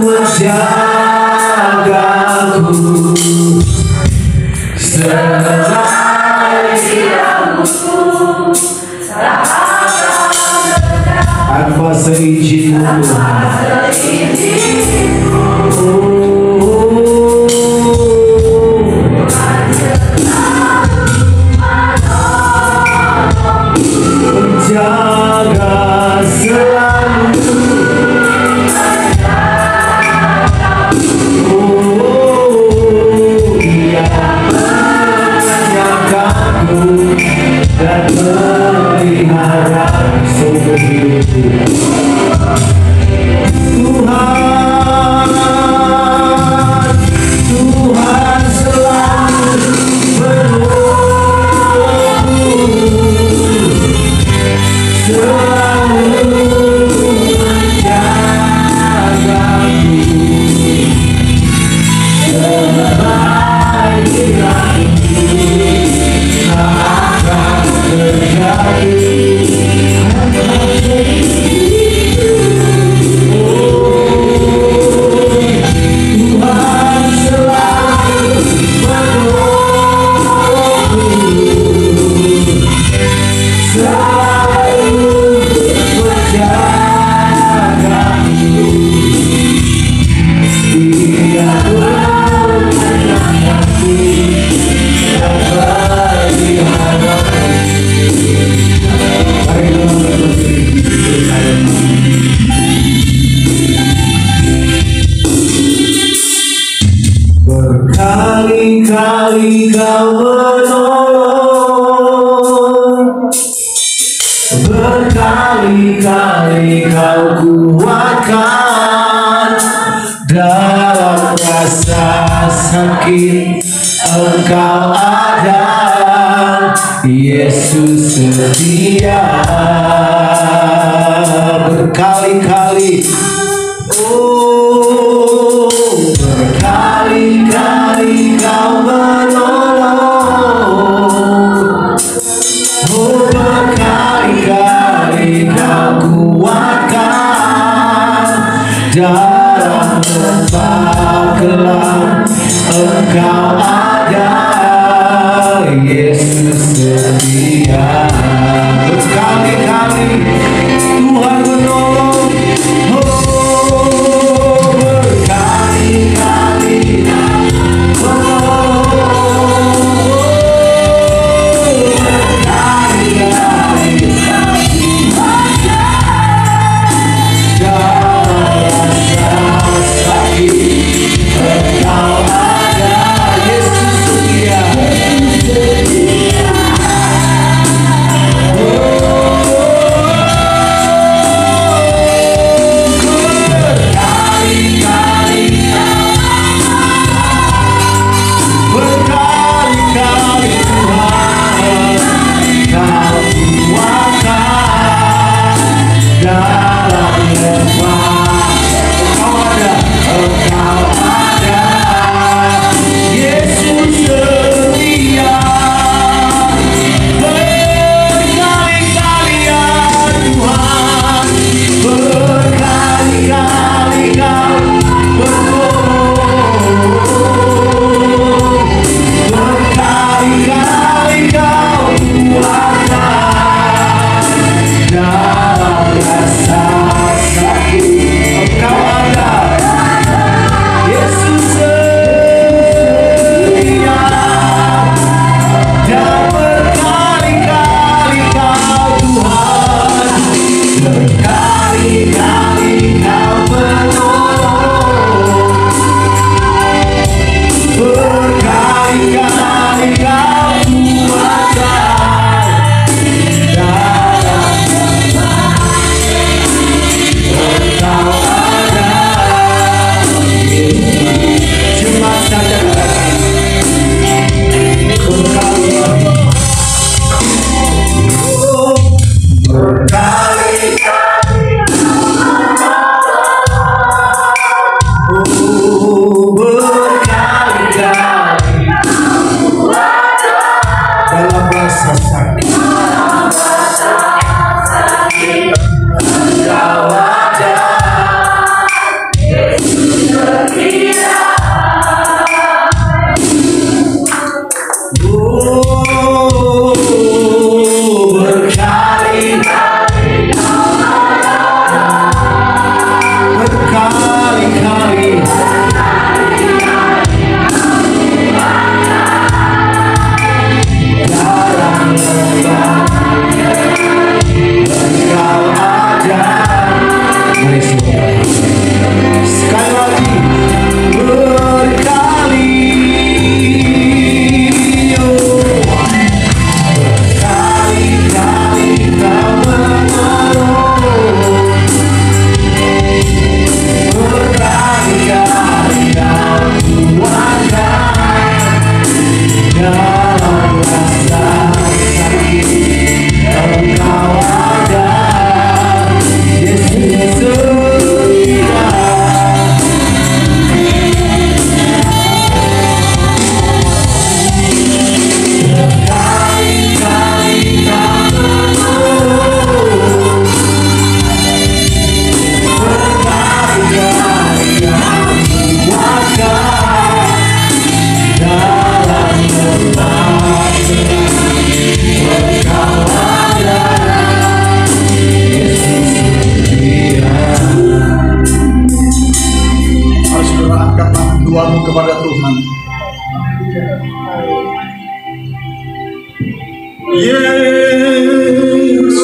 menjagaku selain dirimu. Tanpa seizinmu, menjaga selalu. Dia menyangkaku dan memelihara seumur hidupku. Tuhan selalu menolongku, selalu menjagaku selama hidupku. Tak akan terjadi berkali-kali kau menolong, berkali-kali kau kuatkan dalam rasa sakit. Engkau ada, Yesus setia. Berkali-kali, oh, berkali-kali kau menolong, oh, berkali-kali kau kuatkan dalam tempat gelap. Engkau ada, Yesus setia. Berkali-kali Tuhan menolong, oh, berkali-kali Kepada Tuhan. Yes,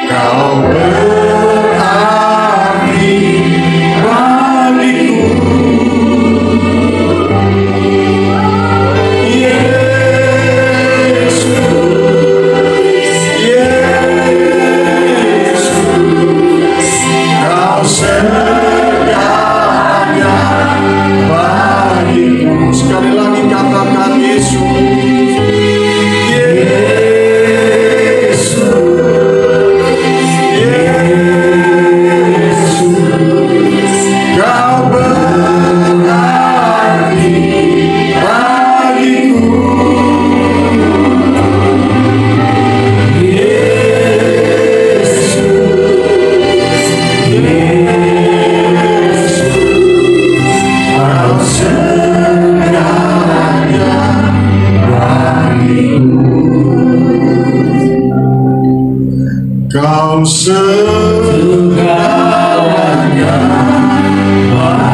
Kau berarti bagiku. Sekali lagi katakan Yesus, Yesus, Yesus, Kau berarti bagiku. Yesus, Yesus, Kau Kau segalanya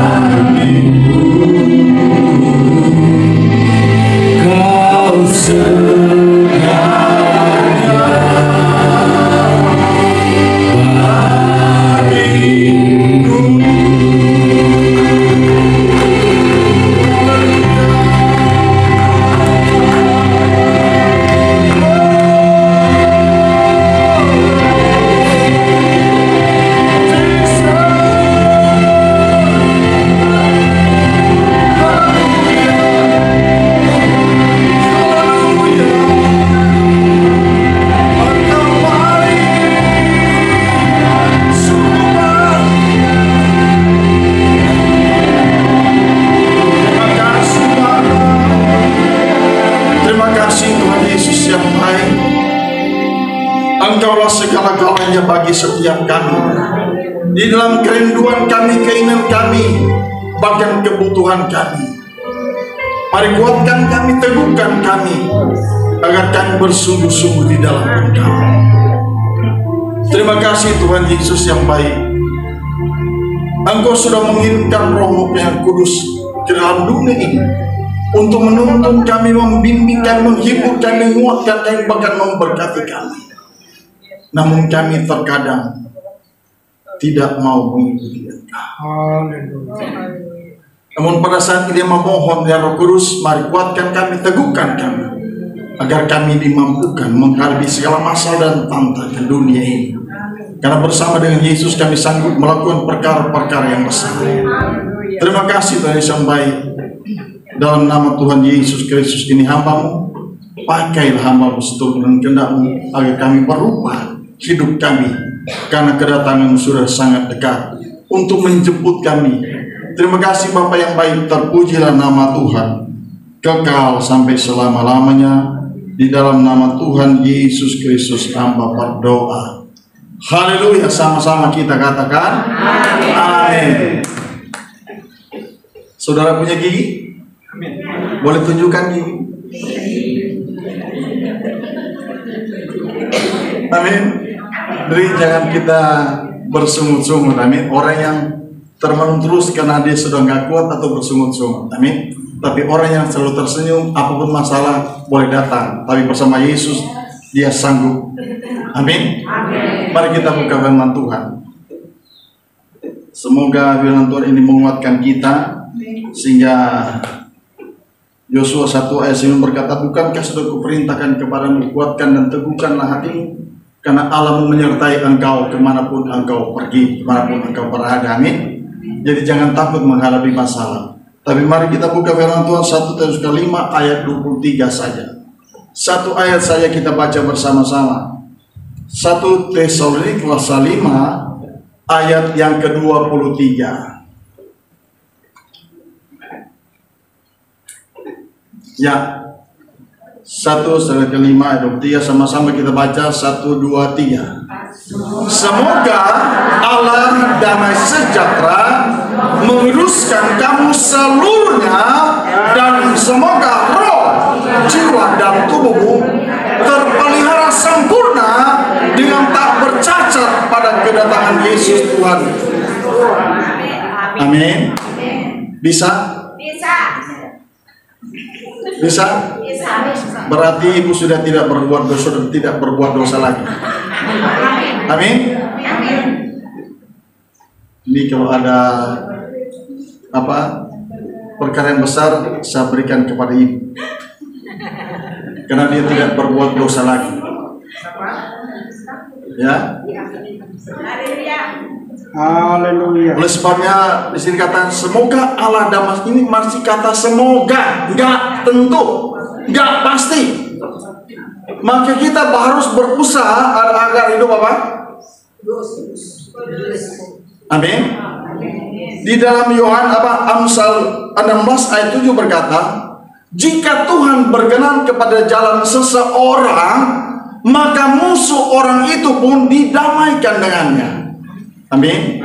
bagiku. Kau segalanya bagiku. Engkaulah segala-galanya bagi setiap kami. Di dalam kerinduan kami, keinginan kami, bahkan kebutuhan kami. Mari kuatkan kami, teguhkan kami, agar kami bersungguh-sungguh di dalam Engkau. Terima kasih Tuhan Yesus yang baik. Engkau sudah mengirimkan Roh-Mu yang kudus ke dalam dunia ini untuk menuntun kami, membimbing kami, menghibur kami, menguatkan kami, bahkan memberkati kami. Namun kami terkadang tidak mau mengikuti Engkau. Namun pada saat ini memohon ya Roh Kudus, mari kuatkan kami, teguhkan kami, agar kami dimampukan menghadapi segala masalah dan tantangan dunia ini. Karena bersama dengan Yesus kami sanggup melakukan perkara-perkara yang besar. Terima kasih Tuhan yang baik. Dalam nama Tuhan Yesus Kristus ini hamba-Mu, pakailah hamba-Mu seturut dengan kehendak-Mu, agar kami berubah hidup kami, karena kedatangan sudah sangat dekat untuk menjemput kami. Terima kasih Bapa yang baik, terpujilah nama Tuhan kekal sampai selama-lamanya. Di dalam nama Tuhan Yesus Kristus hamba berdoa. Haleluya, sama-sama kita katakan amin. Saudara punya gigi? Boleh tunjukkan gigi? Amin. Jadi jangan kita bersungut-sungut, amin. Orang yang termenung terus karena dia sudah nggak kuat atau bersungut-sungut, amin. Tapi orang yang selalu tersenyum, apapun masalah boleh datang, tapi bersama Yesus dia sanggup, amin. Mari kita buka firman Tuhan. Semoga firman Tuhan ini menguatkan kita, sehingga Yosua 1 ayat 9 berkata, bukankah sudah kuperintahkan kepadamu, kuatkan dan teguhkanlah hatimu, karena Allah menyertai engkau kemanapun engkau pergi, kemanapun engkau berada, amin. Jadi jangan takut menghadapi masalah. Tapi mari kita buka firman Tuhan 1 Tesalonika 5 ayat 23 saja. Satu ayat saja kita baca bersama-sama. 1 Tesalonika 5 ayat yang ke-23. Ya, 1 Tesalonika 5 ayat 23, sama-sama kita baca 1, 2, 3. Semoga Allah damai sejahtera menguruskan kamu seluruhnya, dan semoga roh, jiwa dan tubuhmu terpelihara sempurna dengan tak bercacat pada kedatangan Yesus Tuhan. Amin. Bisa? Bisa? Berarti ibu sudah tidak berbuat dosa lagi. Amin. Ini kalau ada perkara yang besar, saya berikan kepada ibu, karena dia tidak berbuat dosa lagi. Ya. Haleluya. Oleh sebabnya di sini kata semoga Allah damai, ini masih kata semoga, nggak tentu, nggak pasti. Maka kita harus berusaha agar hidup apa? Amin. Di dalam Amsal 16 ayat 7 berkata, jika Tuhan berkenan kepada jalan seseorang, maka musuh orang itu pun didamaikan dengannya. Amin.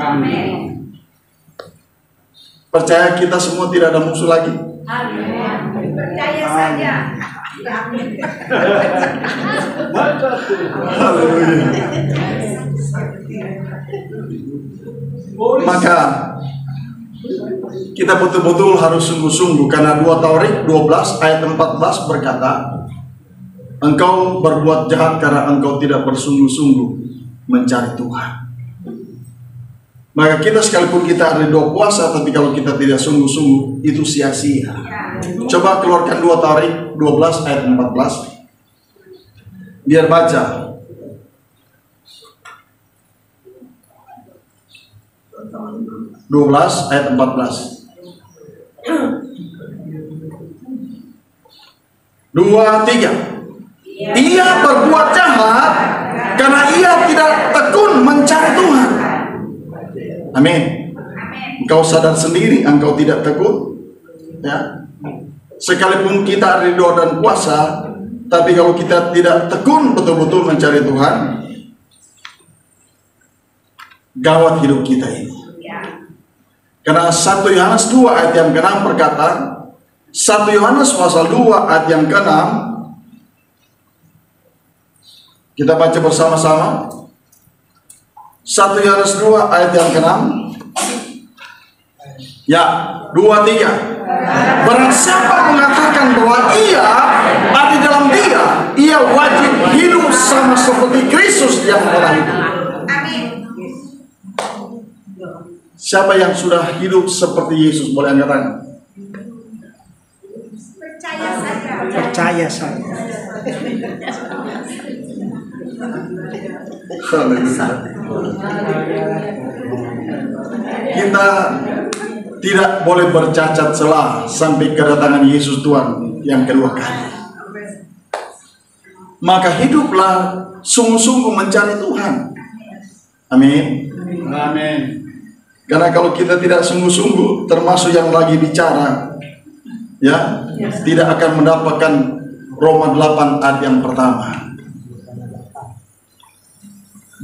Percaya kita semua tidak ada musuh lagi. Amin. Percaya saja. Maka kita betul-betul harus sungguh-sungguh, karena 2 Tawarik 12 ayat 14 berkata, engkau berbuat jahat karena engkau tidak bersungguh-sungguh mencari Tuhan. Maka kita sekalipun kita ada doa puasa, tapi kalau kita tidak sungguh-sungguh, itu sia-sia. Coba keluarkan 2 Tawarik 12 ayat 14. Biar baca. 12 ayat 14. 2, 3. Ia berbuat jahat karena ia tidak tekun mencari Tuhan. Amin. Engkau sadar sendiri engkau tidak tekun, ya. Sekalipun kita ada doa dan puasa, tapi kalau kita tidak tekun betul-betul mencari Tuhan, gawat hidup kita ini. Karena 1 Yohanes 2 ayat yang ke-6 berkata, 1 Yohanes pasal 2 ayat yang ke-6, kita baca bersama-sama. 1 Yohanes 2 ayat yang ke-6. Ya, 2, 3. Barang siapa mengatakan bahwa ia ada di dalam dia, ia wajib hidup sama seperti Kristus yang telah hidup. Siapa yang sudah hidup seperti Yesus, boleh angkat tangan? Percaya saja. Percaya saja. Kita tidak boleh bercacat celah sampai kedatangan Yesus Tuhan yang kedua kali. Maka hiduplah sungguh-sungguh mencari Tuhan. Amin. Amin. Karena kalau kita tidak sungguh-sungguh, termasuk yang lagi bicara, ya, tidak akan mendapatkan Roma 8 ayat yang pertama.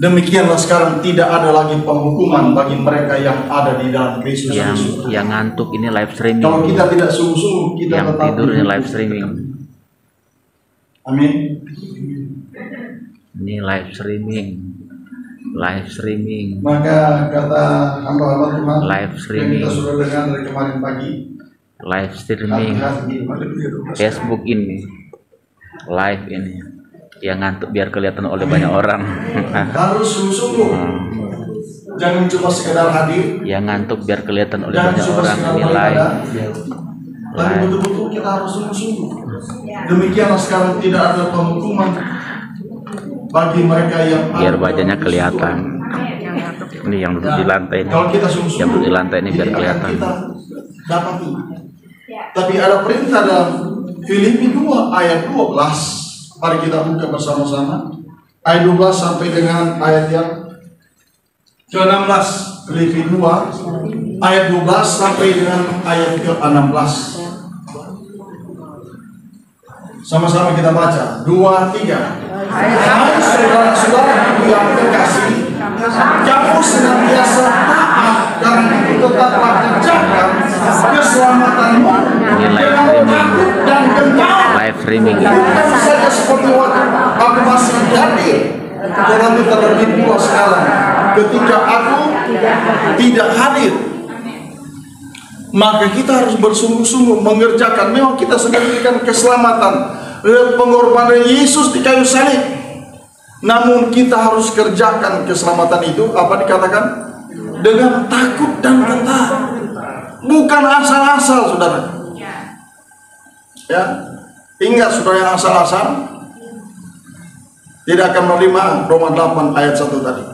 Demikianlah sekarang tidak ada lagi penghukuman bagi mereka yang ada di dalam Kristus Yesus. Yang ngantuk ini live streaming. Kalau kita tidak sungguh-sungguh, kita Yang tetap tidur ini hidup. live streaming. Amin. Ini live streaming. Live streaming. Maka kata hamba-hamba Tuhan Live yang streaming. kita sudah dengar dari kemarin pagi, Live streaming. hati-hati. Facebook ini. Live ini. Yang ngantuk biar kelihatan oleh banyak orang. Harus sungguh-sungguh. Jangan cuma sekedar hadir, Yang ngantuk biar kelihatan oleh jangan banyak cuma orang. sekedar Ini beribadah, live. tapi Live. betul-betul kita harus sungguh-sungguh. Demikianlah sekarang tidak ada penghukuman bagi mereka yang Biar ada wajahnya dalam kelihatan. Kristus. Ini yang duduk di lantai ini. Kalau kita sungguh-sungguh, Yang duduk di lantai ini biar ini akan kelihatan. kita dapati. Tapi ada perintah dalam Filipi 2 ayat 12. Mari kita buka bersama-sama. Ayat 12 sampai dengan ayat yang ke-16. Filipi 2 ayat 12 sampai dengan ayat ke-16. Sama-sama kita baca. 2, 3. Hai saudara-saudara yang terkasih, kamu senantiasa taat dan tetaplah kerjakan keselamatanmu dengan takut dan gentar. Live streaming. Bukan saja seperti waktu aku masih hadir, tetapi terlebih pula sekarang ketika aku tidak hadir. Maka kita harus bersungguh-sungguh mengerjakan. Memang kita sudah diberikan keselamatan lewat pengorbanan Yesus di kayu salib. Namun kita harus kerjakan keselamatan itu, apa dikatakan? Dengan takut dan gentar. Bukan asal-asal, saudara. Ya, ingat saudara yang asal-asal tidak akan menerima Roma 8 ayat 1 tadi.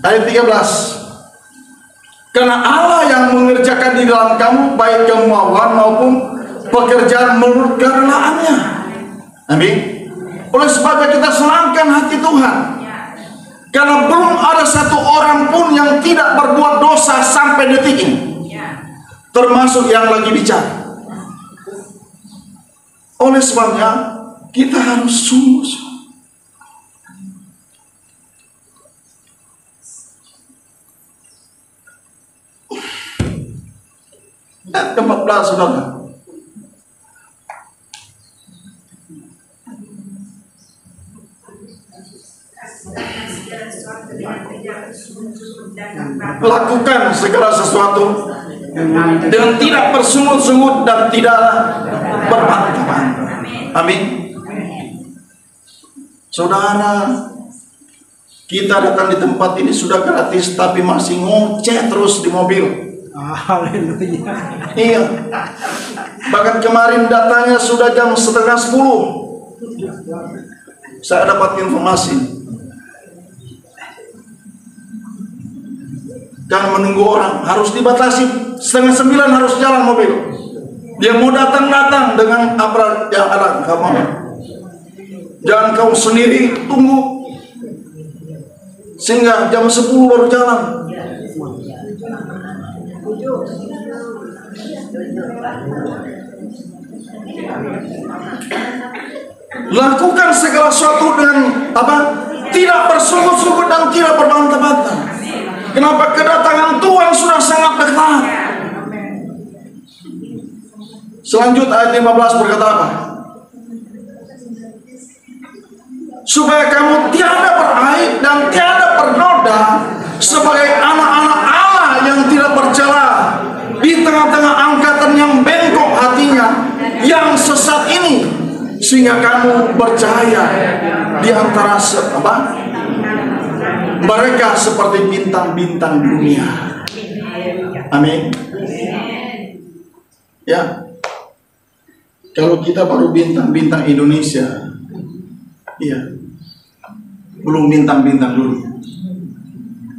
Ayat 13. Karena Allah yang mengerjakan di dalam kamu baik kemauan maupun pekerjaan menurut kerelaannya. Amin. Oleh sebabnya kita senangkan hati Tuhan. Karena belum ada satu orang pun yang tidak berbuat dosa sampai detik ini. Termasuk yang lagi bicara. Oleh sebabnya kita harus sungguh-sungguh. Ayat ke-14 saudara. Lakukan segala sesuatu dengan tidak bersungut-sungut dan tidak berbantah-bantah. Amin. Saudara, kita datang di tempat ini sudah gratis tapi masih ngoceh terus di mobil. Haleluya. Iya. Bahkan kemarin datangnya sudah jam 9:30. Saya dapat informasi. Jangan menunggu orang, harus dibatasi. 8:30 harus jalan mobil. Dia mau datang dengan apa yang ada kamu. Jangan kau sendiri tunggu sehingga jam 10 baru jalan. Lakukan segala sesuatu dengan apa? Tidak bersungut-sungut dan tidak berbantah-bantah. Kenapa? Kedatangan Tuhan sudah sangat dekat. Selanjutnya ayat 15 berkata apa? Supaya kamu tiada beraib dan tiada bernoda sebagai anak-anak Allah yang tidak bercela di tengah-tengah angkatan yang bengkok hatinya, yang sesat ini, sehingga kamu bercahaya di antara mereka seperti bintang-bintang dunia. Amin. Ya. Kalau kita baru bintang-bintang Indonesia, iya, belum bintang-bintang dunia.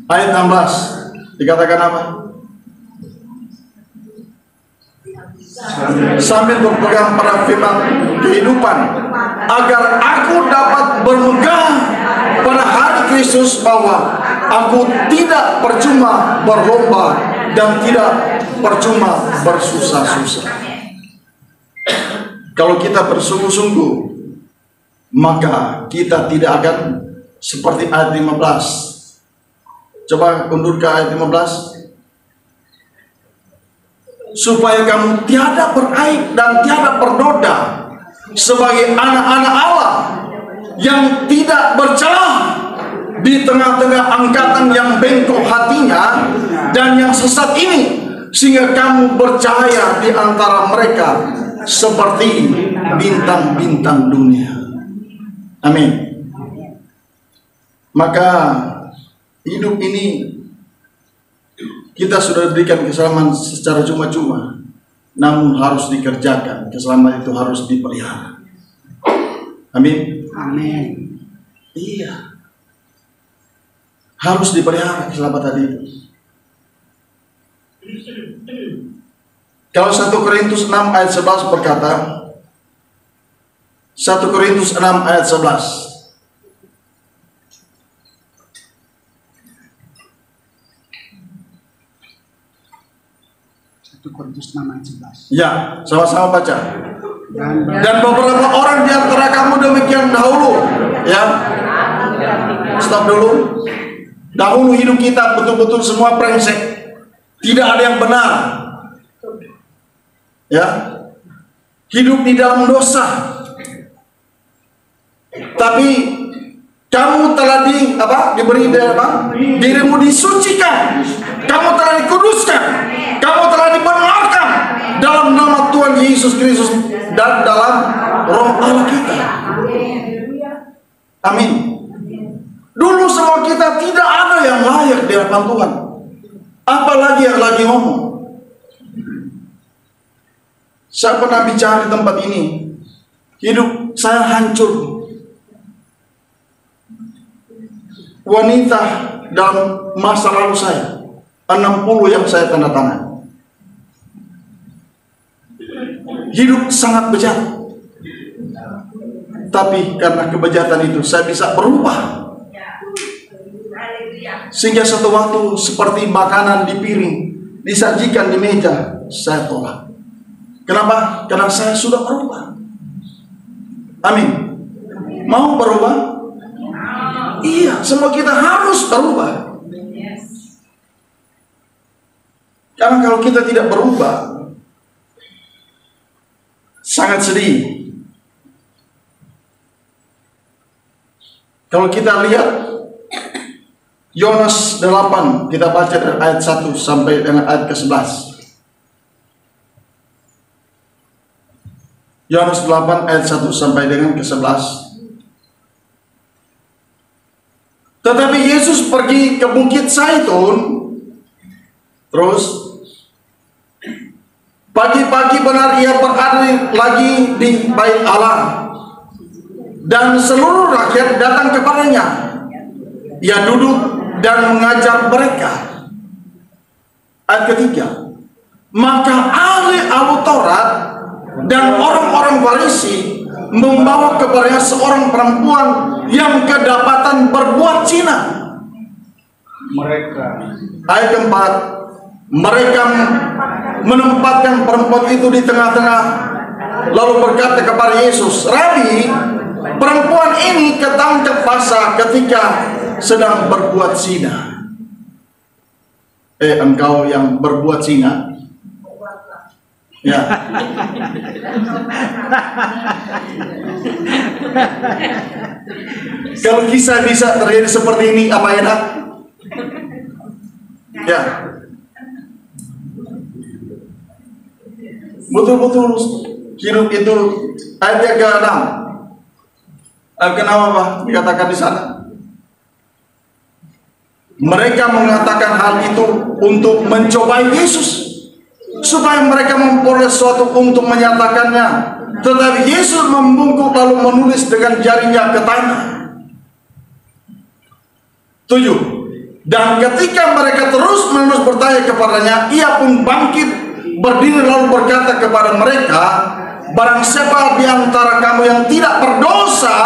Ayat 16 dikatakan apa? Sambil berpegang pada firman kehidupan, agar aku dapat bermegang pada hari Kristus, bahwa aku tidak percuma berlomba dan tidak percuma bersusah-susah. Kalau kita bersungguh-sungguh maka kita tidak akan seperti ayat 15. Coba undur ke ayat 15. Supaya kamu tiada beraib dan tiada bernoda sebagai anak-anak Allah yang tidak bercelah di tengah-tengah angkatan yang bengkok hatinya dan yang sesat ini, sehingga kamu bercahaya di antara mereka seperti bintang-bintang dunia. Amin. Maka hidup ini kita sudah diberikan keselamatan secara cuma-cuma, namun harus dikerjakan. Keselamatan itu harus dipelihara. Amin. Amin. Iya. Harus dipelihara keselamatan itu. Kalau 1 Korintus 6 ayat 11 berkata, 1 Korintus 6 ayat 11. 1 Korintus 6 ayat 11. Ya, sama-sama baca. Dan beberapa orang di antara kamu demikian dahulu, ya. Stop dulu. Dahulu hidup kita betul-betul semua brengsek. Tidak ada yang benar. Ya. Hidup di dalam dosa. Tapi kamu telah diberi dirimu disucikan. Kamu telah dikuduskan. Kamu telah dibenarkan dalam nama Tuhan Yesus Kristus dan dalam Roh Allah kita. Amin. Dulu semua kita tidak ada yang layak di hadapan Tuhan. Apalagi yang lagi ngomong. Saya pernah bicara di tempat ini. Hidup saya hancur. Wanita dalam masa lalu saya 60 yang saya tanda tangan. Hidup sangat bejat. Tapi karena kebejatan itu saya bisa berubah. Sehingga satu waktu seperti makanan di piring disajikan di meja, saya tolak. Kenapa? Karena saya sudah berubah. Amin. Mau berubah? Iya, semua kita harus berubah. Karena kalau kita tidak berubah, sangat sedih. Kalau kita lihat Yohanes 8, kita baca dari ayat 1 sampai dengan ayat ke-11. Yohanes 8 ayat 1 sampai dengan ke-11. Tetapi Yesus pergi ke Bukit Zaitun. Terus pagi-pagi benar ia berada lagi di Bait Allah, dan seluruh rakyat datang kepadanya. Ia duduk dan mengajar mereka. Ayat ketiga. Maka ahli Taurat dan orang-orang Farisi membawa kepadanya seorang perempuan yang kedapatan berbuat zina. Ayat keempat. Mereka menempatkan perempuan itu di tengah-tengah, lalu berkata kepada Yesus, Rabi, perempuan ini ketangkep basah ketika sedang berbuat zina. Engkau yang berbuat zina? Ya. Kalau kisah bisa terjadi seperti ini, apa enak? Ya. Betul-betul hidup itu. Ayat yang ke-6. Kenapa Pak dikatakan di sana? Mereka mengatakan hal itu untuk mencobai Yesus, supaya mereka memperoleh sesuatu untuk menyatakannya. Tetapi Yesus membungkuk lalu menulis dengan jarinya ke tanah. 7. Dan ketika mereka terus-menerus bertanya kepadanya, ia pun bangkit berdiri lalu berkata kepada mereka, barang siapa di antara kamu yang tidak berdosa,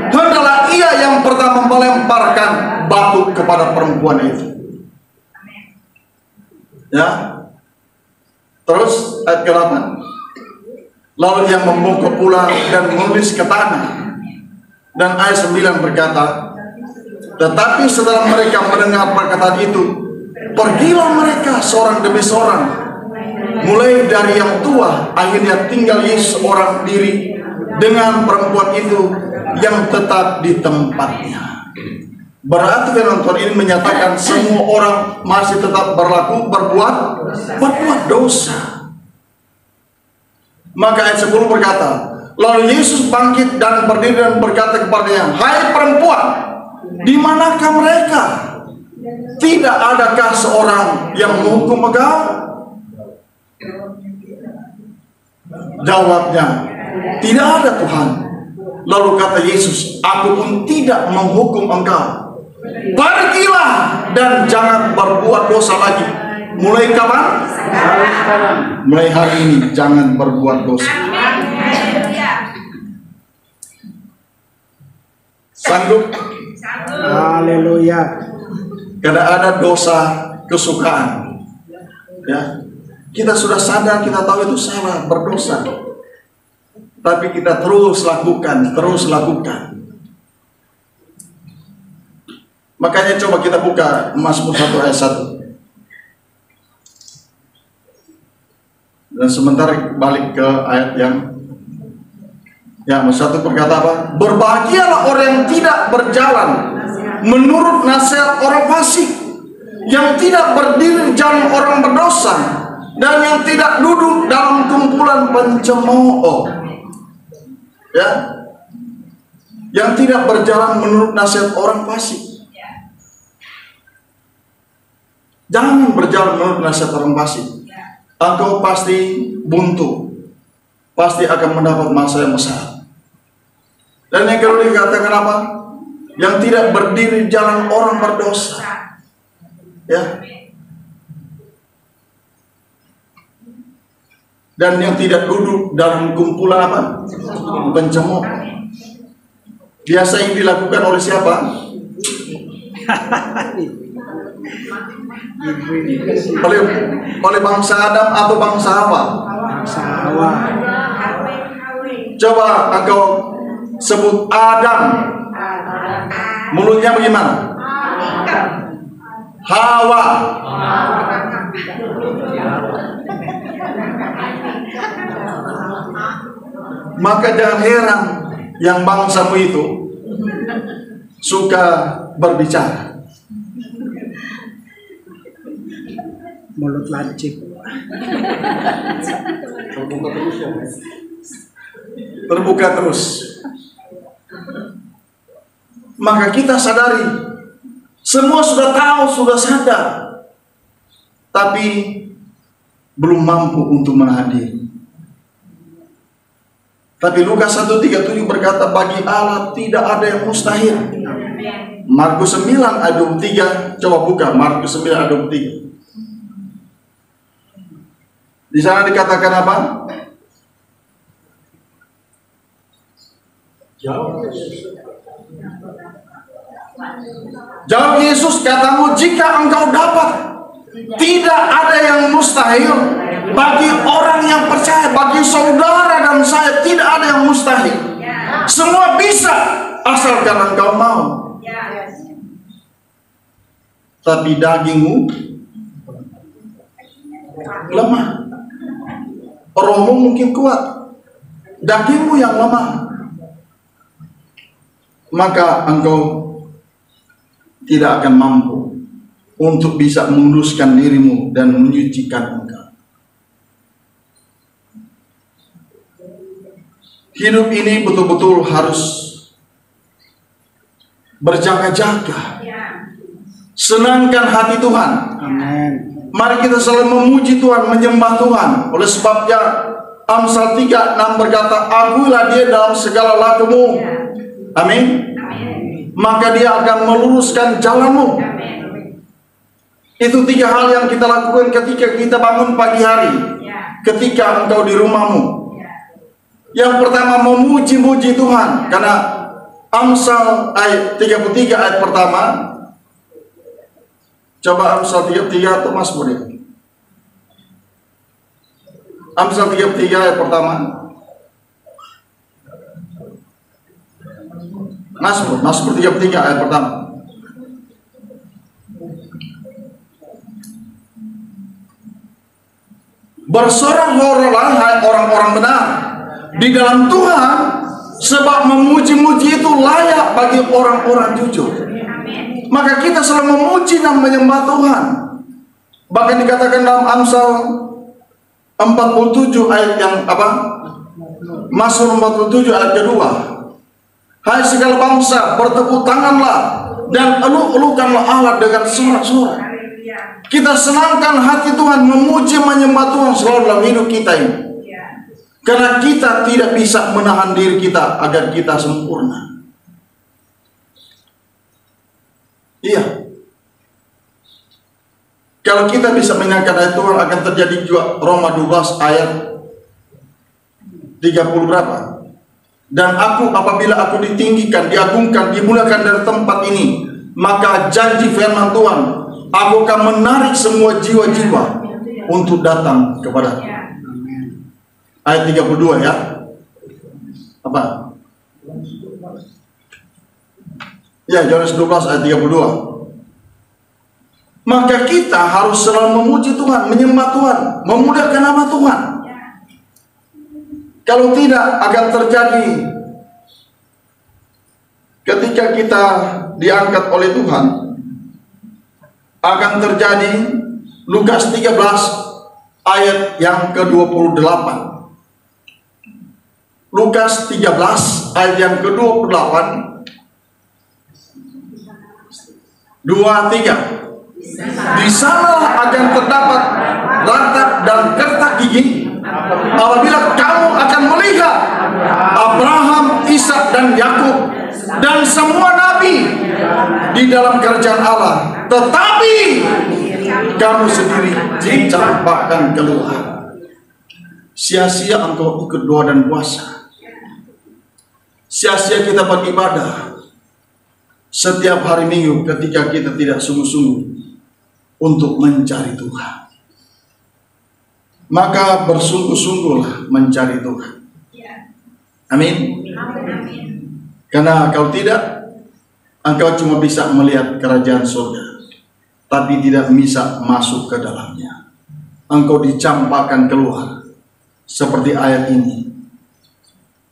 hendaklah ia yang pertama melemparkan batu kepada perempuan itu. Ya. Terus ayat ke-8. Lalu ia membungkuk pula dan menulis ke tanah. Dan ayat 9 berkata, tetapi setelah mereka mendengar perkataan itu, pergilah mereka seorang demi seorang, mulai dari yang tua. Akhirnya tinggal Yesus seorang diri dengan perempuan itu yang tetap di tempatnya. Berarti firman Tuhan ini menyatakan semua orang masih tetap berbuat dosa. Maka ayat 10 berkata, lalu Yesus bangkit dan berdiri dan berkata kepadanya, hai perempuan, di manakah mereka? Tidak adakah seorang yang menghukum engkau? Jawabnya, tidak ada Tuhan. Lalu kata Yesus, aku pun tidak menghukum engkau. Pergilah dan jangan berbuat dosa lagi. Mulai kapan? Mulai hari ini jangan berbuat dosa. Sanggup? Haleluya. Karena ada dosa kesukaan. Ya, kita sudah sadar, kita tahu itu salah, berdosa. Tapi kita terus lakukan. Makanya coba kita buka Mazmur 1 ayat 1. Dan sementara balik ke ayat yang satu berkata apa? Berbahagialah orang yang tidak berjalan menurut nasihat orang fasik, yang tidak berdiri jalan orang berdosa, dan yang tidak duduk dalam kumpulan pencemooh. Ya, yang tidak berjalan menurut nasihat orang fasik. Jangan berjalan menurut nasihat orang fasik. Engkau pasti buntu, pasti akan mendapat masa yang besar. Dan yang kedua dikatakan apa? Yang tidak berdiri jalan orang berdosa. Ya. Dan yang tidak duduk dalam kumpulan apa? Pencemooh. Biasa yang dilakukan oleh siapa? oleh bangsa Adam atau bangsa Hawa? Bangsa Hawa. Coba engkau sebut Adam, mulutnya bagaimana? Hawa. Maka jangan heran yang bangsamu itu suka berbicara. Mulut lancip. Terbuka terus. Maka kita sadari, semua sudah tahu, sudah sadar, tapi belum mampu untuk menahan diri. Tapi Lukas 1:37 berkata, bagi Allah tidak ada yang mustahil. Markus 9 ayat 23, coba buka Markus 9 ayat 23. Di sana dikatakan apa? Jawab Yesus, katamu, jika engkau dapat, tidak ada yang mustahil bagi orang yang percaya. Bagi saudara dan saya tidak ada yang mustahil. Semua bisa asalkan engkau mau. Tapi dagingmu lemah. Rohmu mungkin kuat, dagingmu yang lemah. Maka engkau tidak akan mampu untuk bisa menguduskan dirimu dan menyucikan engkau. Hidup ini betul-betul harus berjaga-jaga. Senangkan hati Tuhan. Amin. Mari kita selalu memuji Tuhan, menyembah Tuhan. Oleh sebabnya Amsal 3:6 berkata, akuilah dia dalam segala lakumu. Amin. Maka dia akan meluruskan jalanmu. Itu 3 hal yang kita lakukan ketika kita bangun pagi hari, ketika engkau di rumahmu. Yang pertama, memuji-muji Tuhan. Karena Amsal ayat 33 ayat pertama. Coba Amsal 33 atau Mazmur ini. Amsal 33 ayat pertama. Mazmur 33 ayat pertama. Bersorak-soroklah hai orang-orang benar di dalam Tuhan, sebab memuji-muji itu layak bagi orang-orang jujur. Maka kita selalu memuji dan menyembah Tuhan. Bahkan dikatakan dalam Amsal 47 ayat yang apa? Mazmur 47 ayat kedua. Hai segala bangsa, bertepuk tanganlah dan eluk-elukanlah Allah dengan sorak-sorak. Kita senangkan hati Tuhan, memuji menyembah Tuhan selalu dalam hidup kita ini. Karena kita tidak bisa menahan diri kita agar kita sempurna. Iya. Kalau kita bisa mendengarkan ayat Tuhan, akan terjadi juga Roma 12 ayat 30 berapa? Dan apabila aku ditinggikan, diagungkan, dimuliakan dari tempat ini, maka janji firman Tuhan, aku akan menarik semua jiwa-jiwa untuk datang kepada ayat 32 ya. Apa? Ya, Yohanes 12 ayat 32. Maka kita harus selalu memuji Tuhan, menyembah Tuhan, memuliakan nama Tuhan. Kalau tidak, akan terjadi ketika kita diangkat oleh Tuhan, akan terjadi Lukas 13 ayat yang ke-28. Lukas 13 ayat yang ke-28. 2-3. Di sana akan terdapat ratap dan kertak gigi apabila kamu akan melihat Abraham, Ishak dan Yakub dan semua nabi di dalam kerajaan Allah, tetapi kamu sendiri dicampakkan keluar. Sia-sia engkau ikut doa dan puasa, sia-sia kita beribadah setiap hari Minggu ketika kita tidak sungguh-sungguh untuk mencari Tuhan. Maka bersungguh-sungguhlah mencari Tuhan. Amin. Karena kalau tidak, engkau cuma bisa melihat kerajaan surga, tapi tidak bisa masuk ke dalamnya. Engkau dicampakkan keluar, seperti ayat ini.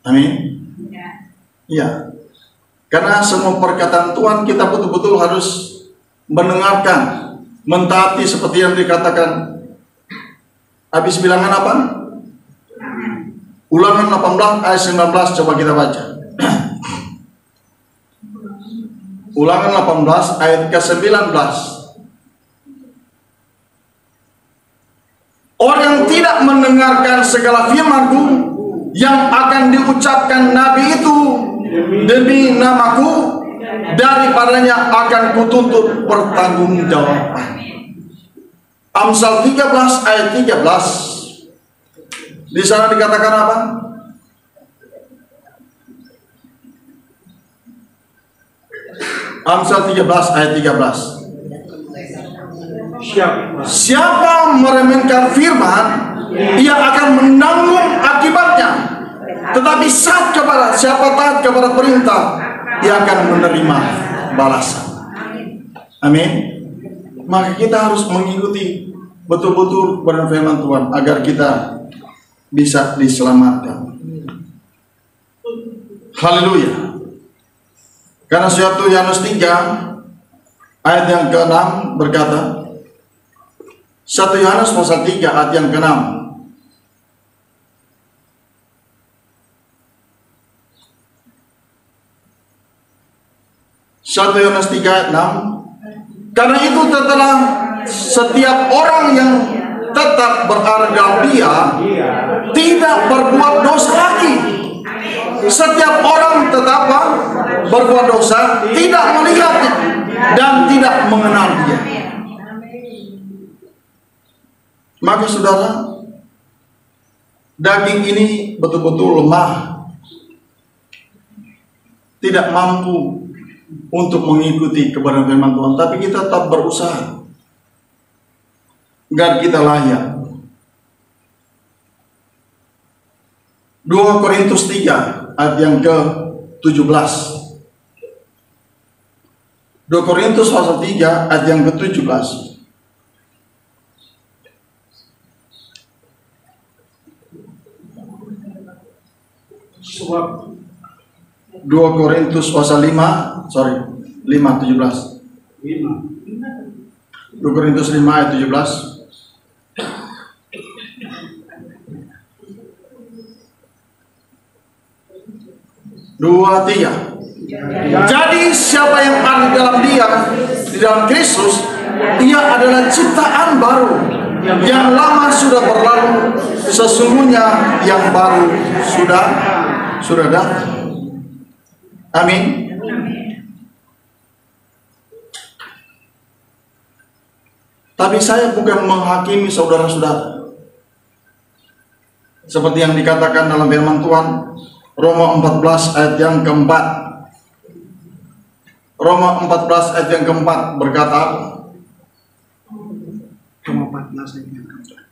Amin. Ya. Karena semua perkataan Tuhan kita betul-betul harus mendengarkan, mentaati seperti yang dikatakan. Habis bilangan apa? Ulangan 18 ayat 19, coba kita baca. Ulangan 18 ayat ke-19. Orang yang tidak mendengarkan segala firman-Ku yang akan diucapkan nabi itu demi namaku, daripadanya akan kutuntut pertanggungjawaban. Amsal 13 ayat 13. Di sana dikatakan apa? Amsal 13 ayat 13. Siapa meremehkan firman, ia akan menanggung akibatnya. Tetapi siapa taat kepada perintah, ia akan menerima balasan. Amin. Maka kita harus mengikuti betul-betul kepada firman Tuhan agar kita bisa diselamatkan. Haleluya. Karena 1 Yohanes 3 ayat yang ke-6 berkata, 1 Yohanes pasal 3 ayat yang ke-6. 1 Yohanes 3 ayat 6. Karena itu telah setiap orang yang tetap berada dalam Dia tidak berbuat dosa lagi. Setiap orang tetap berbuat dosa, tidak melihatnya dan tidak mengenal Dia. Maka saudara, daging ini betul-betul lemah, tidak mampu untuk mengikuti kepada firman Tuhan, tapi kita tetap berusaha agar kita layak. 2 Korintus 3 ayat yang ke-17. 2 Korintus pasal 3 ayat yang ke-17. Sebab 2 Korintus pasal 5, 5:17. 2 Korintus 5 ayat 17. Dua, tiga. Jadi siapa yang ada dalam dia, di dalam Kristus, ia adalah ciptaan baru. Yang lama sudah berlalu, sesungguhnya yang baru sudah datang. Amin. Tapi saya bukan menghakimi saudara-saudara. Seperti yang dikatakan dalam firman Tuhan, Roma 14 ayat yang keempat. Roma 14 ayat yang keempat berkata,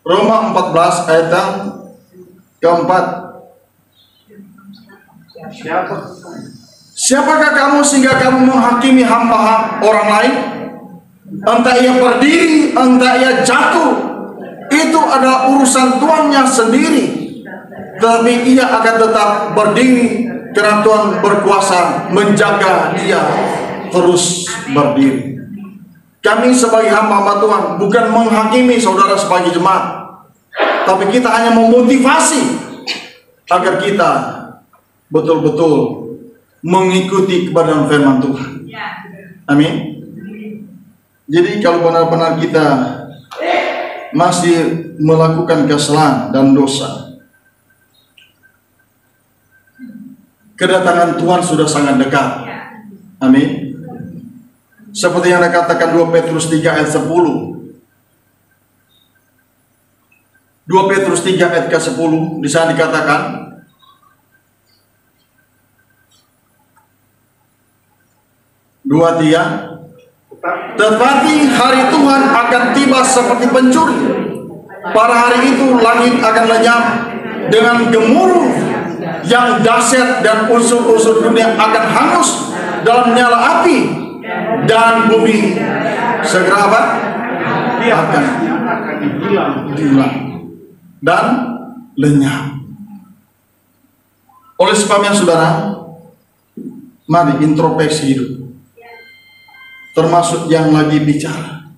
Roma 14 ayat yang keempat. Siapakah kamu sehingga kamu menghakimi hamba orang lain? Entah ia berdiri, entah ia jatuh, itu adalah urusan tuannya sendiri. Tetapi ia akan tetap berdiri karena Tuhan berkuasa menjaga dia terus berdiri. Kami sebagai hamba-hamba Tuhan bukan menghakimi saudara sebagai jemaat, tapi kita hanya memotivasi agar kita betul-betul mengikuti kebenaran firman Tuhan. Amin. Jadi kalau benar-benar kita masih melakukan kesalahan dan dosa, kedatangan Tuhan sudah sangat dekat. Amin. Seperti yang dikatakan 2 Petrus 3 ayat 10. 2 Petrus 3 ayat ke-10 di sana dikatakan, tetapi hari Tuhan akan tiba seperti pencuri. Pada hari itu langit akan lenyap dengan gemuruh yang dahsyat dan unsur-unsur dunia akan hangus dalam nyala api, dan bumi segera apa? Akan hilang dan lenyap. Oleh sebabnya saudara, mari introspeksi hidup, termasuk yang lagi bicara,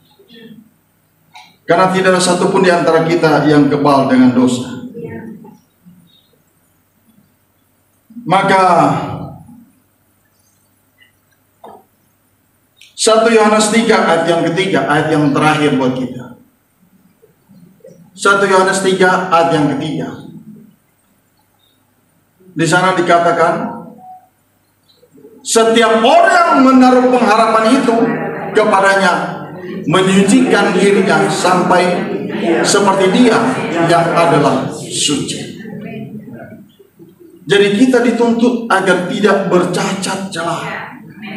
karena tidak ada satupun di antara kita yang kebal dengan dosa. Maka 1 Yohanes 3 ayat yang ketiga, ayat yang terakhir buat kita. 1 Yohanes 3 ayat yang ketiga. Di sana dikatakan, setiap orang menaruh pengharapan itu kepadanya, menyucikan dirinya sampai seperti dia yang adalah suci. Jadi kita dituntut agar tidak bercacat celah.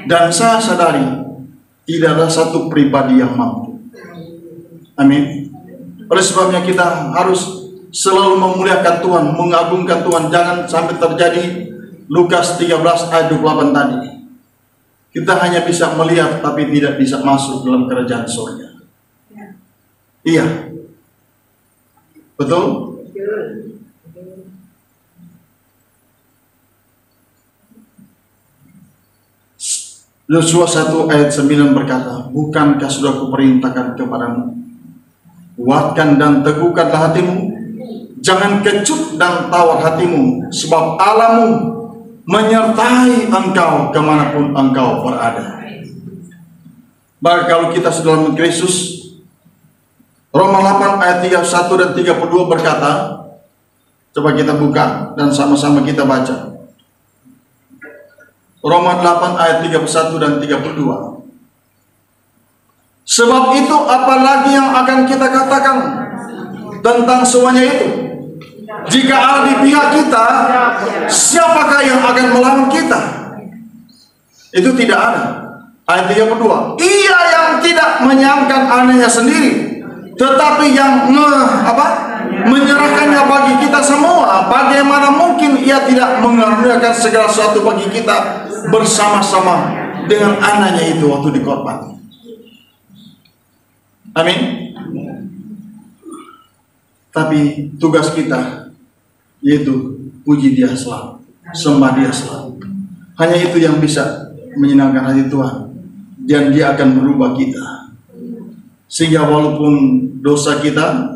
Dan saya sadari tidak ada satu pribadi yang mampu. Amin. Oleh sebabnya kita harus selalu memuliakan Tuhan, mengagungkan Tuhan. Jangan sampai terjadi Lukas 13 ayat 28 tadi. Kita hanya bisa melihat tapi tidak bisa masuk dalam kerajaan surga. Iya. Betul? Yosua 1 ayat 9 berkata, bukankah sudah kuperintahkan kepadamu, kuatkan dan teguhkanlah hatimu, jangan kecut dan tawar hatimu, sebab Allahmu menyertai engkau kemanapun engkau berada. Baik, kalau kita sudah dalam Kristus, Roma 8 ayat 31 dan 32 berkata, coba kita buka dan sama-sama kita baca. Roma 8 ayat 31 dan 32. Sebab itu apalagi yang akan kita katakan tentang semuanya itu? Jika Allah di pihak kita, siapakah yang akan melawan kita? Itu tidak ada. Ayat 32. Ia yang tidak menyangkan anaknya sendiri, tetapi yang menyerahkannya bagi kita semua. Bagaimana mungkin ia tidak mengaruniakan segala sesuatu bagi kita bersama-sama dengan anaknya itu waktu dikorban. Amin. Tapi tugas kita yaitu puji Dia selalu, sembah Dia selalu. Hanya itu yang bisa menyenangkan hati Tuhan, dan Dia akan merubah kita. Sehingga walaupun dosa kita,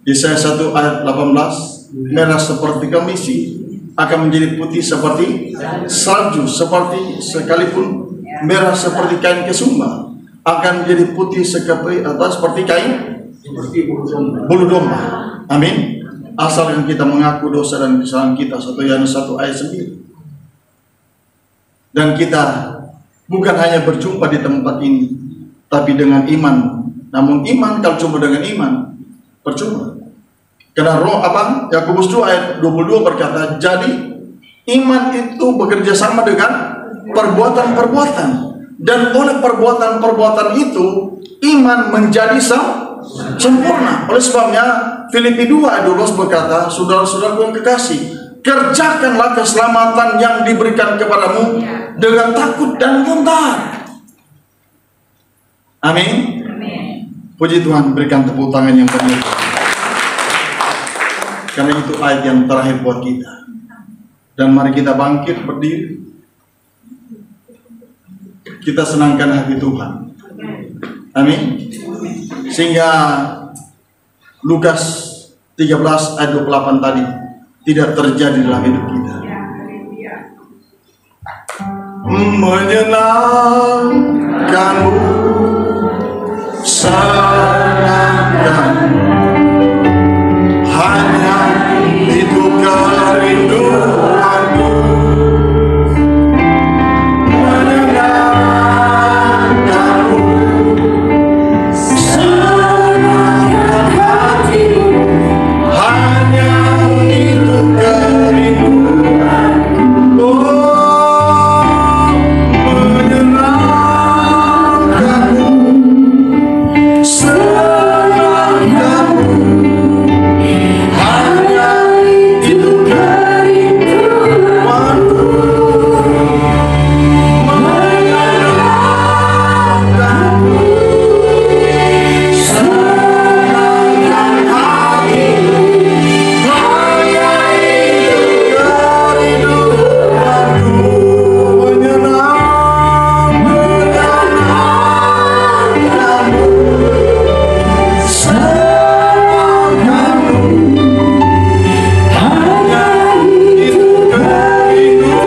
Yesaya 1 ayat 18, merah seperti kemisi akan menjadi putih seperti salju, sekalipun merah seperti kain kesumba akan menjadi putih seperti kain bulu domba. Amin. Asalkan kita mengaku dosa dan kesalahan kita. 1 Yohanes 1 ayat 9. Dan kita bukan hanya berjumpa di tempat ini, tapi dengan iman. Namun iman kalau cuma dengan iman, percuma. Karena roh Yakobus 2 ayat 22 berkata, jadi iman itu bekerja sama dengan perbuatan-perbuatan, dan oleh perbuatan-perbuatan itu iman menjadi sempurna. Oleh sebabnya Filipi 2 ayat 12 berkata, saudara-saudaraku yang kekasih, kerjakanlah keselamatan yang diberikan kepadamu dengan takut dan gentar. Amin. Puji Tuhan, berikan tepuk tangan yang bernyanyi. Karena itu ayat yang terakhir buat kita. Dan mari kita bangkit berdiri. Kita senangkan hati Tuhan. Amin. Sehingga Lukas 13 ayat 28 tadi tidak terjadi dalam hidup kita. Menyenangkanmu, senangkanmu, hanya itu kerinduanku. Menyenangkanmu, senangkan hatimu, hanya itu kerinduanku. Oh, menyenangkanmu, senangkanmu, hanya itu kerinduanku. Menyenangkanmu, senangkan hatimu, hanya itu kerinduanku. Menyenangkanmu, senangkanmu, hanya itu kerinduanku.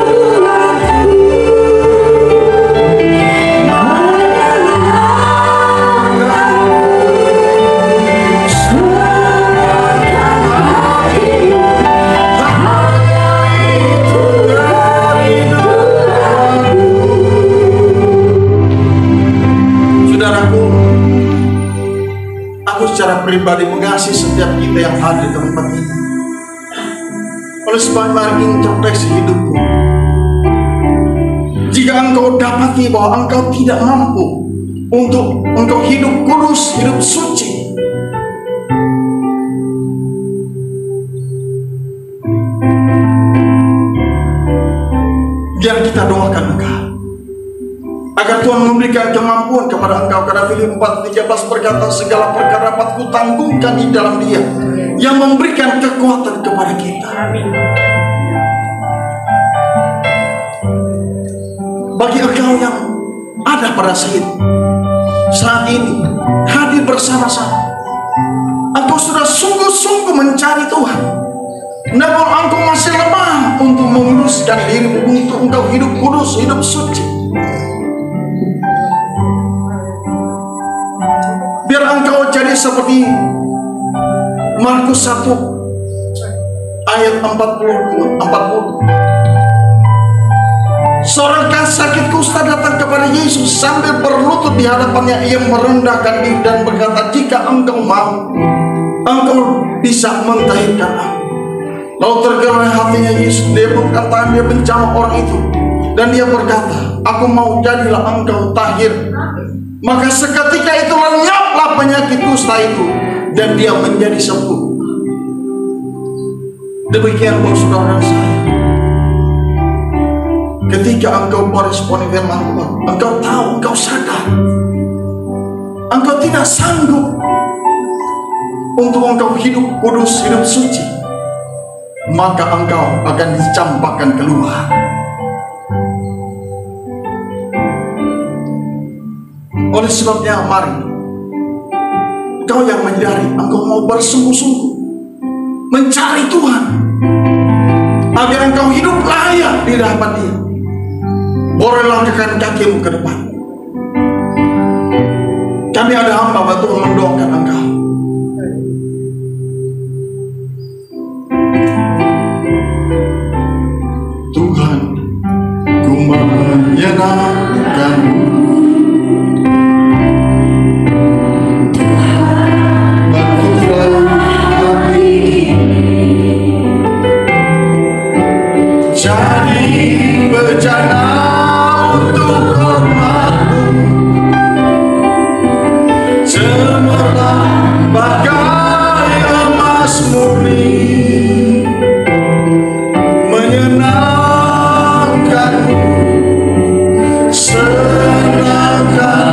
Saudaraku, aku secara pribadi mengasihi setiap kita yang ada di tempat ini. Oleh sebab mari introspeksi hidupku. Jika engkau dapati bahwa engkau tidak mampu untuk engkau hidup kudus, hidup suci, biar kita doakan engkau agar Tuhan memberikan kemampuan kepada engkau. Karena Filipi 4:13 berkata, segala perkara dapat kutanggungkan di dalam Dia yang memberikan kekuatan kepada kita. Bagi engkau yang ada pada saat ini hadir bersama-sama, engkau sudah sungguh-sungguh mencari Tuhan, namun engkau masih lemah untuk menguruskan dirimu, untuk engkau hidup kudus, hidup suci. Biar engkau jadi seperti Markus 1 ayat 40. Seorang sakit kusta datang kepada Yesus sambil berlutut di hadapannya. Ia merendahkan diri dan berkata, jika engkau mau, engkau bisa mentahirkan aku. Lalu tergerak hatinya Yesus, dia bukan tangan, dia menjamah orang itu, dan dia berkata, aku mau, jadilah engkau tahir. Maka seketika itu lenyaplah penyakit kusta itu, dan dia menjadi sembuh. Demikian saudara saya, ketika engkau meresponi firman Tuhan, engkau tahu, engkau sadar, engkau tidak sanggup untuk engkau hidup kudus, hidup suci, maka engkau akan dicampakkan keluar. Oleh sebabnya, mari engkau yang menyadari, engkau mau bersungguh-sungguh mencari Tuhan agar engkau hidup layak di hadapan Dia. Boleh langkahkan kakimu ke depan. Kami ada hamba untuk mendoakan engkau. Tuhan, ku menyenangkan-Mu. Jadi bejana untuk hormat-Mu, cemerlang bagai emas murni, menyenangkan-Mu, senangkan,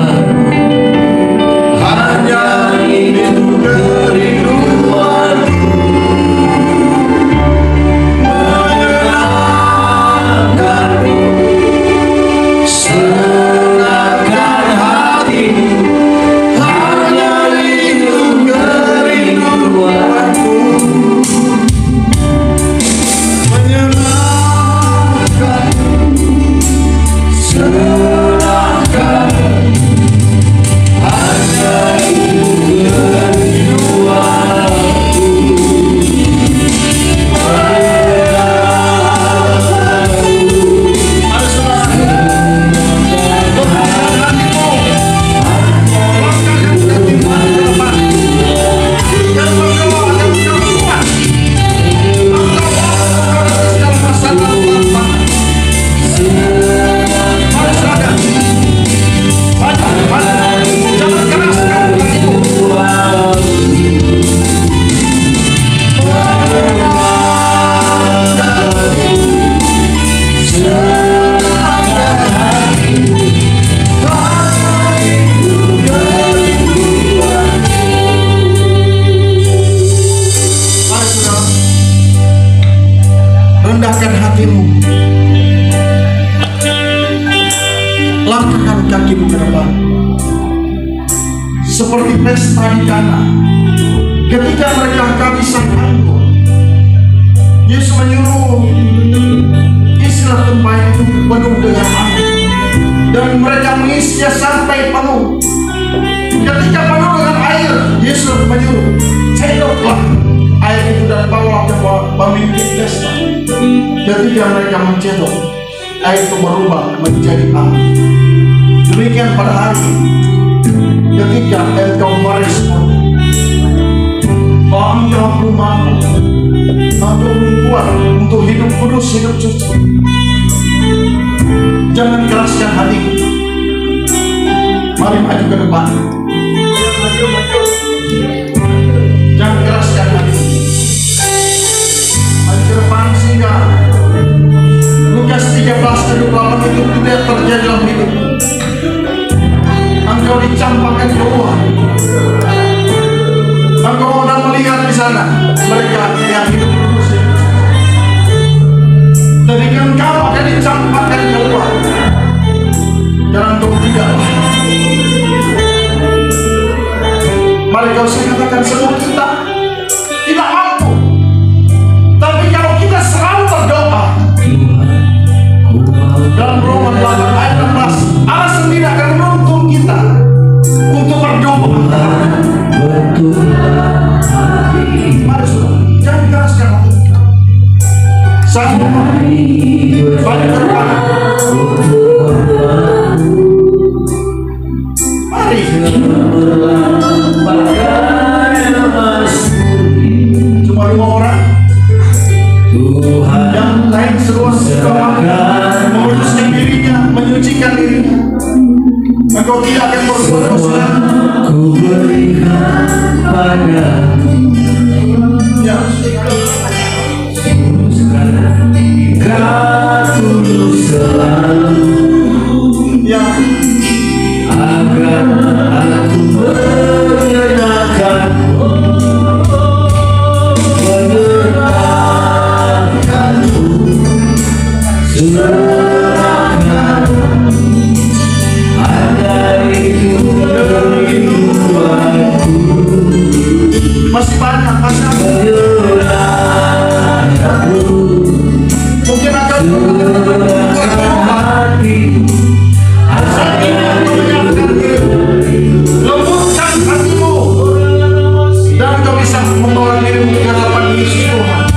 hanya itu kerinduan-Ku. Rendahkan hatimu, langkahkan kakimu ke depan, seperti pesta di Kana. Ketika mereka kehabisan anggur, Yesus menyuruh isilah tempayan itu penuh dengan air, dan mereka mengisinya sampai penuh. Ketika penuh dengan air, Yesus menyuruh, cedoklah air itu dan bawalah ke pemimpin pesta. Ketika mereka mencedok, air itu berubah menjadi air. Demikian pada hari ini, ketika engkau merespon bahwa engkau belum mampu, engkau belum kuat untuk hidup kudus, hidup suci, jangan keraskan hati. Mari maju ke depan. Jangan keraskan hati. Maju ke depan sehingga Lukas 13:28 itu tidak terjadi dalam hidup. Engkau dicampakkan keluar. Engkau sudah melihat di sana mereka yang hidup kudus. Ketika engkau akan dicampakkan keluar, jangan engkau tidak. Mari kau katakan, semua kita tidak mampu, tapi kalau kita selalu berdoa. Dalam Roma 8 ayat 16, Allah sendiri akan menuntun kita untuk berdoa. Mari saudara, jangan keraskan hati. Satu, balik ke depan. Mari. Cuma 2 orang. Yang lain seluas memutuskan dirinya, menyucikan dirinya. Engkau tidak akan berbuat dosa. Ku berikan padamu. Ya. Ya, masih banyak mungkin akan saat ini aku menyiapkan lembutkan hatimu dan kau bisa membawa dirimu ke hadapan Yesus Tuhan.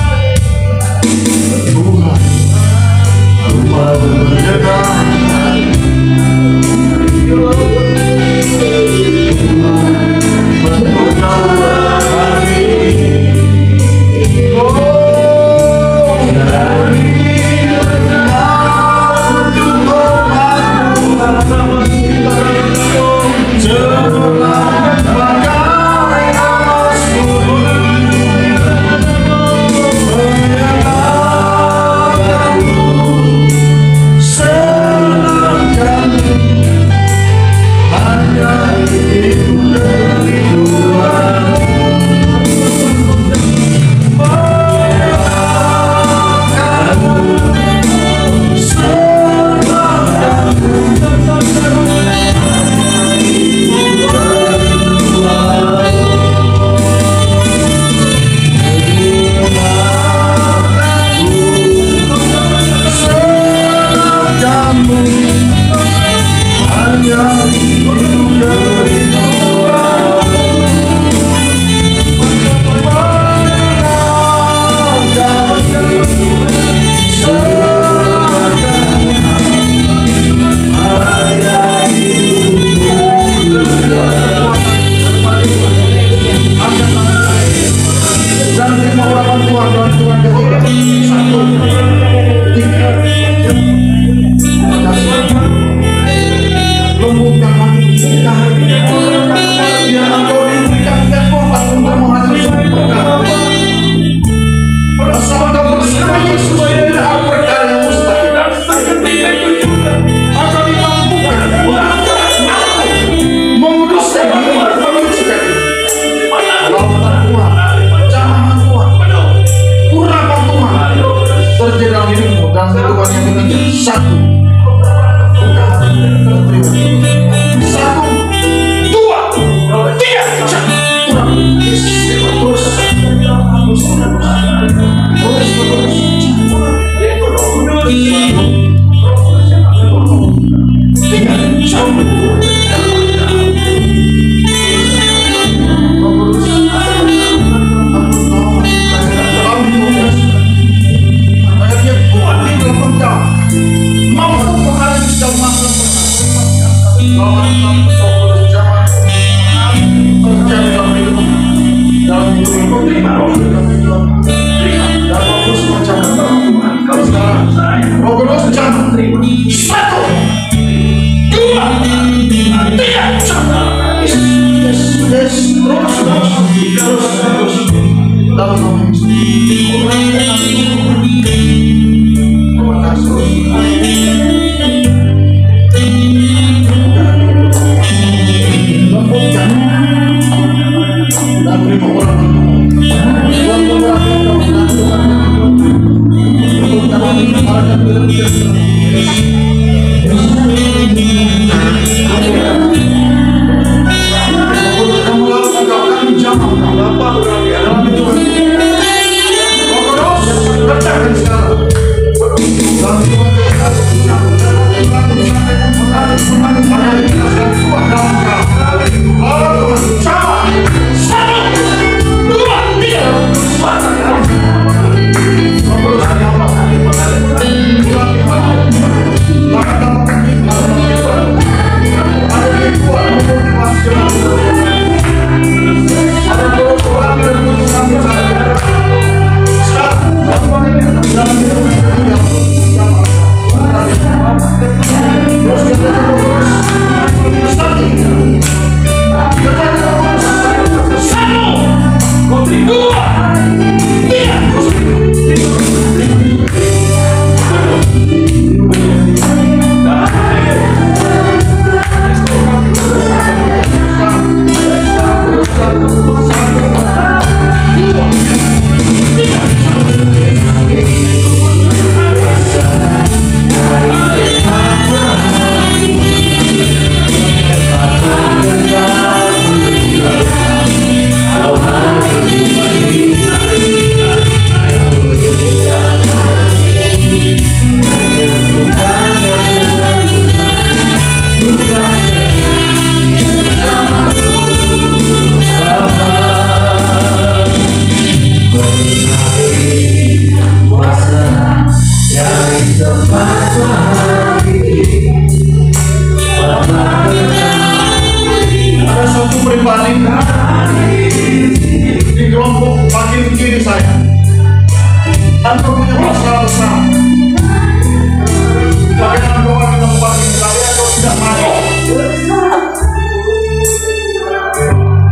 diri saya. Engkau punya masalah besar. Bagaimana doa di tempat ini, tapi engkau tidak mau.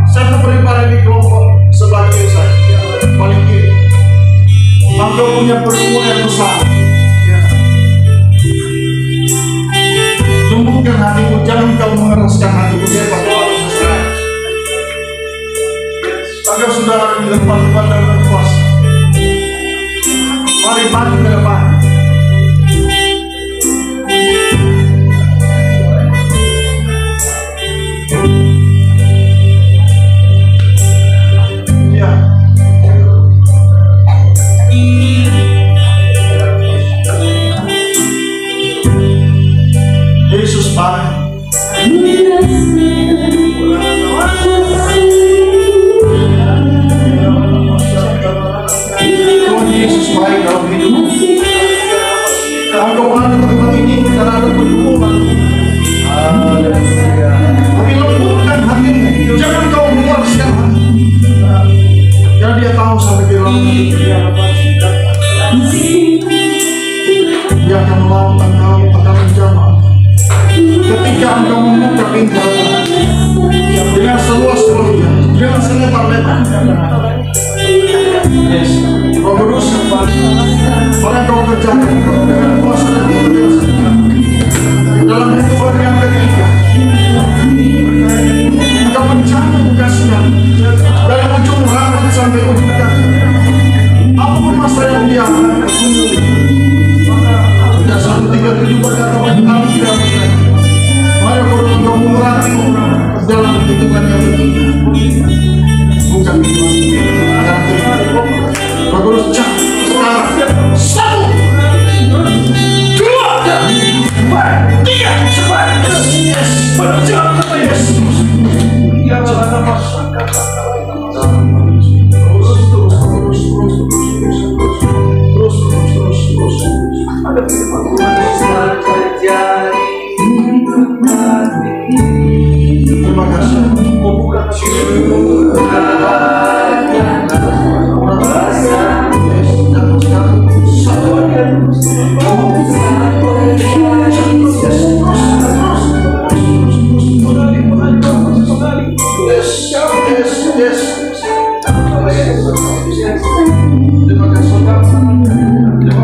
Saya pribadi di kelompok sebelah kiri saya, paling kiri. Engkau punya pertemuan yang besar. Lembutkan hatimu, jangan kau mengeraskan hatimu. Dia pada waktu selesai. Engkau sudah ada di depan Tuhan dan berkuasa. Mari maju ke depan. Ya. Yesus baik. Tuhan Yesus baik dalam hidupmu. Engkau ada tempat ini karena ada pertemuan. Tapi lembutkan hatimu, jangan kau mengeraskan hati. Karena dia tahu sampai di dalam dia akan melawan engkau, akan menjamah. Ketika engkau membuka pintu dengan seluas-luasnya, dengan selebar-lebar. Yes. Kau berusaha, orang kau kerjakan dengan kuasa dan kebiasaan. Dalam hidupan yang ketiga, engkau mencapai kasihnya dari ujung rambut sampai ujung kaki. Apapun masa yang dia akan tidak 137 berkata bagi kami tidak berkata. Mari engkau mengurangi dalam hitungan yang ketiga. Bukan bagus cak sekarang 1, 2, 3 cepat berjalan ke Yesus. Terima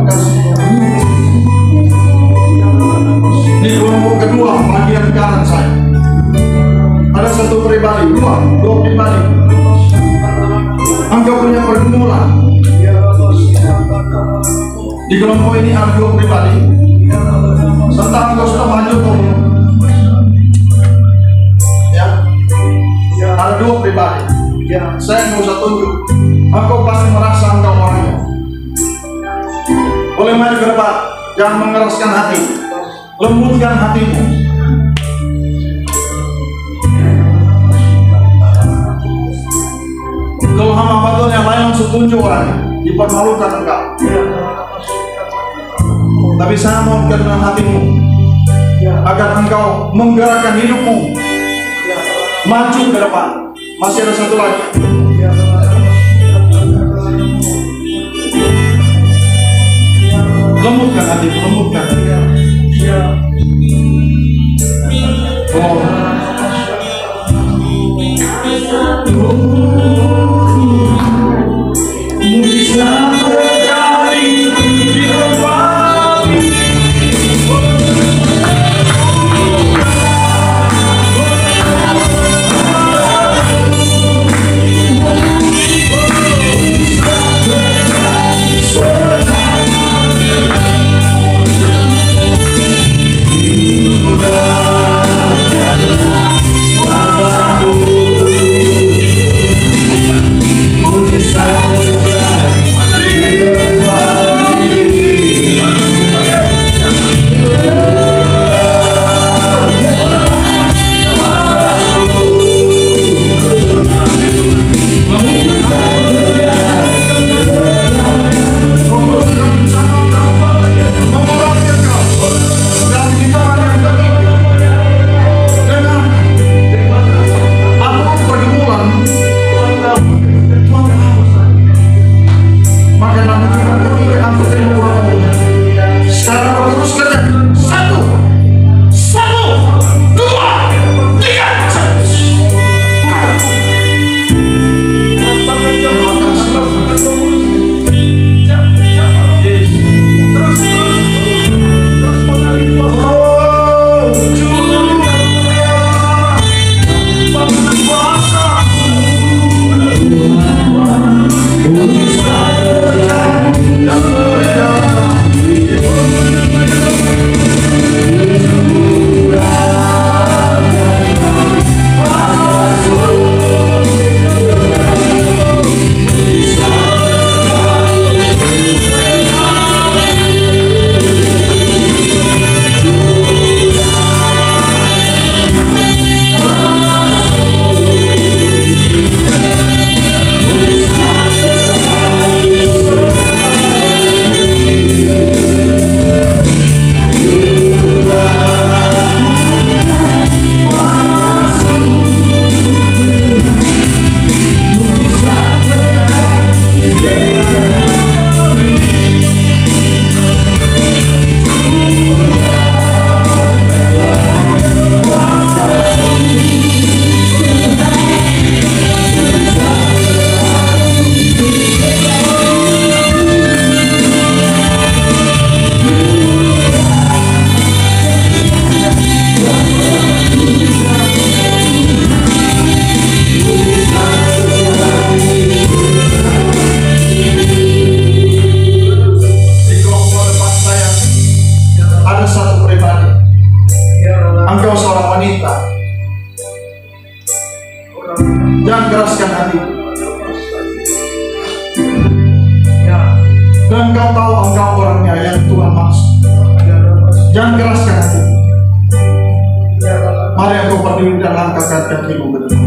kasih. Di kelompok kedua, bagian kanan saya ada satu pribadi, dua pribadi. Engkau punya pergumulan. Di kelompok ini ada dua pribadi. Serta engkau sudah maju ya. Ada dua pribadi. Saya nggak usah tunjuk. Engkau pasti merasa engkau orangnya. Boleh maju ke depan. Jangan mengeraskan hati. Lembutkan hatimu. Kalau hamba yang lain langsung tunjuk orangnya, dipermalukan engkau. Tapi saya mau dengan hatimu, agar engkau menggerakkan hidupmu maju ke depan. Masih ada satu lagi. Lembutkan hatimu, lembutkan. wanita. Jangan keraskan hati. Dan kau tahu engkau orangnya yang Tuhan maksud. Jangan keraskan hati. Mari engkau berdiri dan langkahkan kakimu ke depan.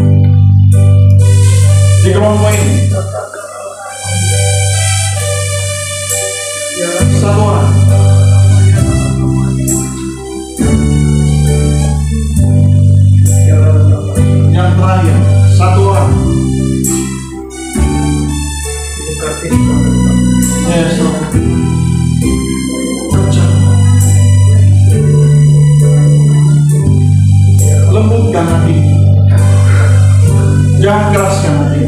Di kelompok ini satu orang. Yang terakhir satu orang. Yes, lembutkan hati. Jangan keraskan hati.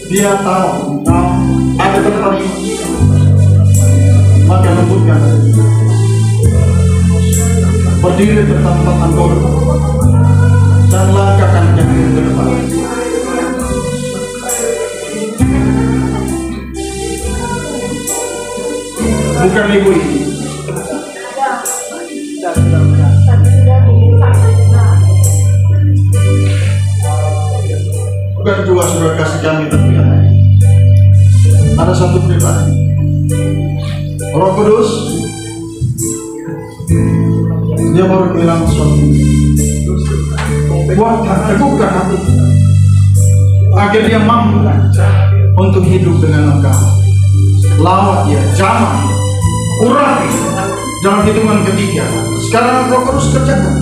Dia tahu engkau ada tempat ini, maka lembutkan hati. Berdiri di tempat engkau dan langkahkan kaki ke depan. Bukan ibu ini. Bukan juga sudah kasih kami, tapi ada satu pribadi. Roh Kudus, dia baru bilang sesuatu. Teguhkan hati agar dia mampu untuk hidup dengan engkau. Lawat dia, jamah dia, urapi dalam hitungan ketiga. Sekarang Roh Kudus kerjakan.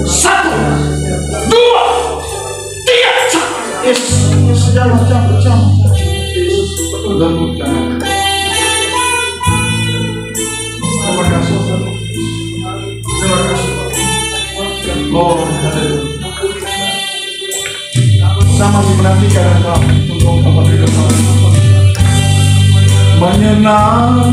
1, 2, 3. Sejalan jam. Lembutkan. Terima kasih. Terima kasih. Lord, sama menantikan engkau untuk kembali ke sana. Menyenangkan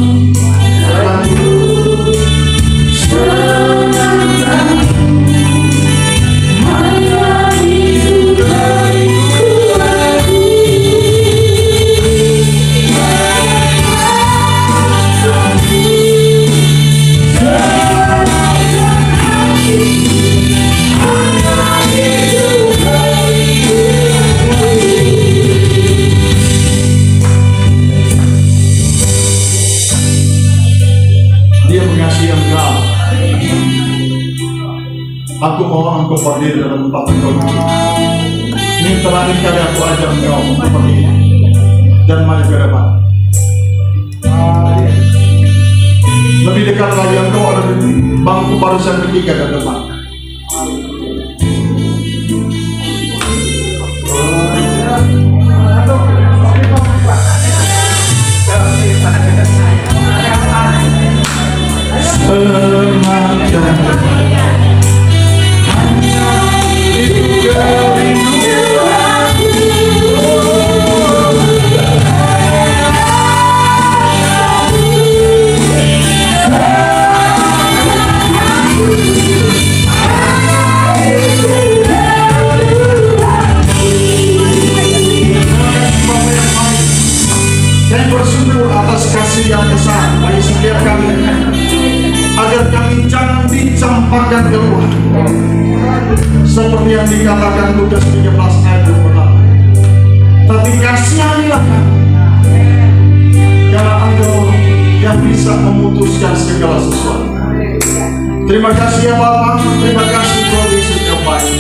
aku mohon engkau berdiri dalam tempat engkau. Ini terakhir kali aku ajak engkau untuk berdiri dan maju ke depan. Lebih dekat lagi engkau ada di bangku barisan ketiga ke depan. Yang besar bagi setiap kami, agar kami jangan dicampakkan keluar seperti yang dikatakan Lukas 13 ayat 28. Tapi kasihanilah kami, karena Engkau yang bisa memutuskan segala sesuatu. Terima kasih ya Bapa, terima kasih Tuhan Yesus yang baik.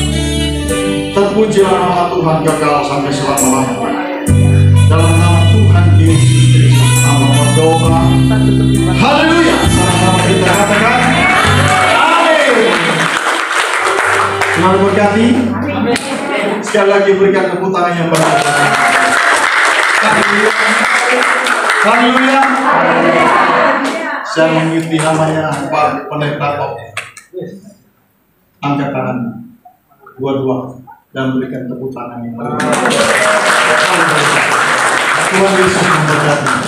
Terpujilah nama Tuhan kekal sampai selama-lamanya. Dalam nama Tuhan Yesus Kristus berdoa. Haleluya. Sama-sama kita katakan amin. Tuhan berkati. Sekali lagi berikan tepuk tangan yang berbahagia. Haleluya. Saya mengikuti namanya Pak Pendeta Pop. Angkat tangan dua-dua dan berikan tepuk tangan yang berbahagia. Tuhan Yesus memberkati.